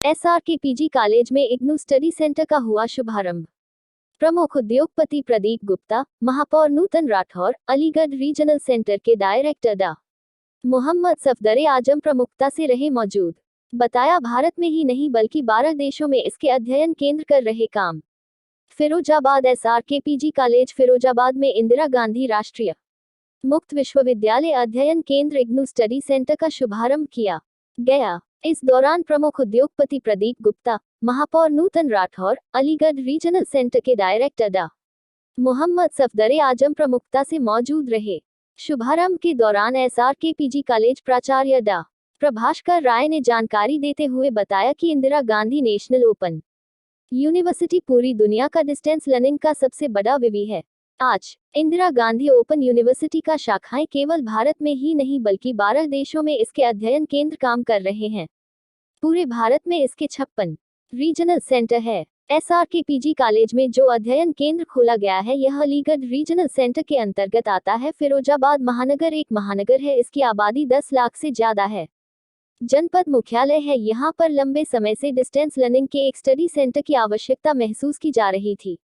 SRK PG college में IGNOU study centre का हुआ शुभारंभ। प्रमुख उद्योगपति प्रदीप गुप्ता, महापौर नूतन राठौर, अलीगढ़ रीजनल सेंटर के डायरेक्टर डा. मोहम्मद सफदर आजम प्रमुखता से रहे मौजूद। बताया भारत में ही नहीं बल्कि 12 देशों में इसके अध्ययन केंद्र कर रहे काम। Firozabad SRK PG college Firozabad में इंदिरा गांधी राष्ट्रीय मुक्त विश्वविद्यालय अध्ययन केंद्र इग्नू स्टडी सेंटर का शुभारंभ किया गया। इस दौरान प्रमुख उद्योगपति प्रदीप गुप्ता, महापौर नूतन राठौर, अलीगढ़ रीजनल सेंटर के डायरेक्टर डा. मोहम्मद सफदर आजम प्रमुखता से मौजूद रहे। शुभारंभ के दौरान एसआरके पीजी कॉलेज प्राचार्य डा. प्रभाष्कर राय ने जानकारी देते हुए बताया कि Indira Gandhi national open university पूरी दुनिया का डिस्टेंस लर्निंग का सबसे बड़ा विवि है। आज इंदिरा गांधी ओपन यूनिवर्सिटी का शाखाएं केवल भारत में ही नहीं बल्कि 12 देशों में इसके अध्ययन केंद्र काम कर रहे हैं। पूरे भारत में इसके 56 रीजनल सेंटर है। एसआरके पीजी कॉलेज में जो अध्ययन केंद्र खोला गया है यह अलीगढ़ रीजनल सेंटर के अंतर्गत आता है। फिरोजाबाद महानगर एक महानगर है, इसकी आबादी 10 लाख से ज्यादा है। जनपद मुख्यालय है। यहाँ पर लंबे समय से डिस्टेंस लर्निंग के एक स्टडी सेंटर की आवश्यकता महसूस की जा रही थी।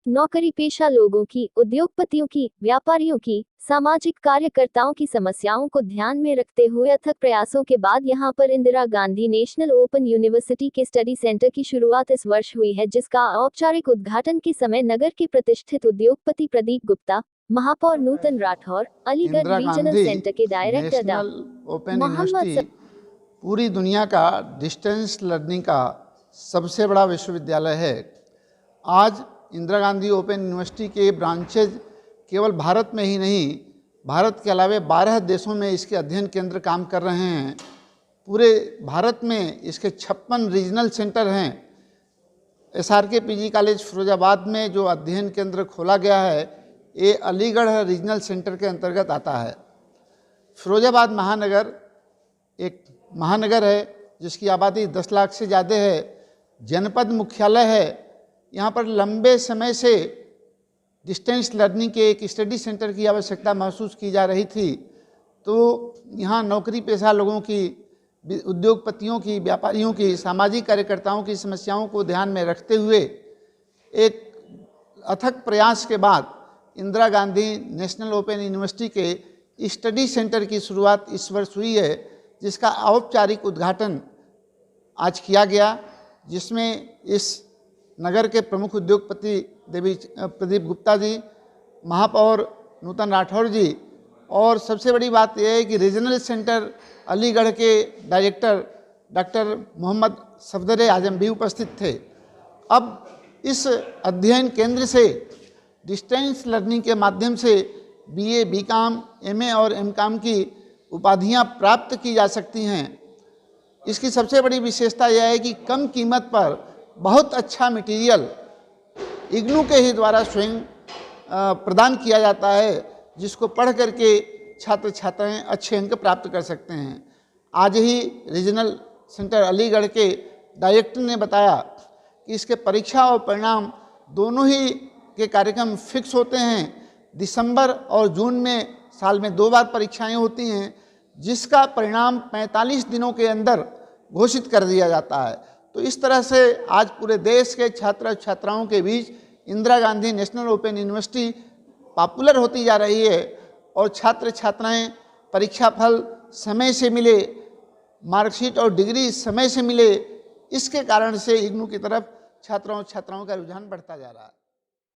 नौकरी पेशा लोगों की, उद्योगपतियों की, व्यापारियों की, सामाजिक कार्यकर्ताओं की समस्याओं को ध्यान में रखते हुए अथक प्रयासों के बाद यहां पर Indira Gandhi national open university के स्टडी सेंटर की शुरुआत इस वर्ष हुई है, जिसका औपचारिक उद्घाटन के समय नगर के प्रतिष्ठित उद्योगपति प्रदीप गुप्ता, महापौर नूतन राठौर, अलीगढ़ रीजनल सेंटर के डायरेक्टर डा. मोहम्मद पूरी दुनिया का डिस्टेंस लर्निंग का सबसे बड़ा विश्वविद्यालय है। आज इंदिरा गांधी ओपन यूनिवर्सिटी के ब्रांचेज केवल भारत में ही नहीं, भारत के अलावा 12 देशों में इसके अध्ययन केंद्र काम कर रहे हैं। पूरे भारत में इसके 56 रीजनल सेंटर हैं। एसआरके पीजी कॉलेज फिरोजाबाद में जो अध्ययन केंद्र खोला गया है ये अलीगढ़ रीजनल सेंटर के अंतर्गत आता है। फिरोजाबाद महानगर एक महानगर है जिसकी आबादी 10 लाख से ज़्यादा है। जनपद मुख्यालय है। यहाँ पर लंबे समय से डिस्टेंस लर्निंग के एक स्टडी सेंटर की आवश्यकता महसूस की जा रही थी। तो यहाँ नौकरी पेशा लोगों की, उद्योगपतियों की, व्यापारियों की, सामाजिक कार्यकर्ताओं की समस्याओं को ध्यान में रखते हुए एक अथक प्रयास के बाद Indira Gandhi national open university के स्टडी सेंटर की शुरुआत इस वर्ष हुई है, जिसका औपचारिक उद्घाटन आज किया गया, जिसमें इस नगर के प्रमुख उद्योगपति प्रदीप गुप्ता जी, महापौर नूतन राठौर जी और सबसे बड़ी बात यह है कि रीजनल सेंटर अलीगढ़ के डायरेक्टर डॉक्टर मोहम्मद सफदर आजम भी उपस्थित थे। अब इस अध्ययन केंद्र से डिस्टेंस लर्निंग के माध्यम से बीए, बीकॉम, एमए और एमकॉम की उपाधियां प्राप्त की जा सकती हैं। इसकी सबसे बड़ी विशेषता यह है कि कम कीमत पर बहुत अच्छा मटेरियल इग्नू के ही द्वारा स्वयं प्रदान किया जाता है, जिसको पढ़ करके छात्र छात्राएं अच्छे अंक प्राप्त कर सकते हैं। आज ही रीजनल सेंटर अलीगढ़ के डायरेक्टर ने बताया कि इसके परीक्षा और परिणाम दोनों ही के कार्यक्रम फिक्स होते हैं। दिसंबर और जून में साल में 2 बार परीक्षाएं होती हैं, जिसका परिणाम 45 दिनों के अंदर घोषित कर दिया जाता है। तो इस तरह से आज पूरे देश के छात्र छात्राओं के बीच Indira Gandhi national open university popular होती जा रही है और छात्र छात्राएं परीक्षा फल समय से मिले, मार्कशीट और डिग्री समय से मिले, इसके कारण से इग्नू की तरफ छात्राओं का रुझान बढ़ता जा रहा है।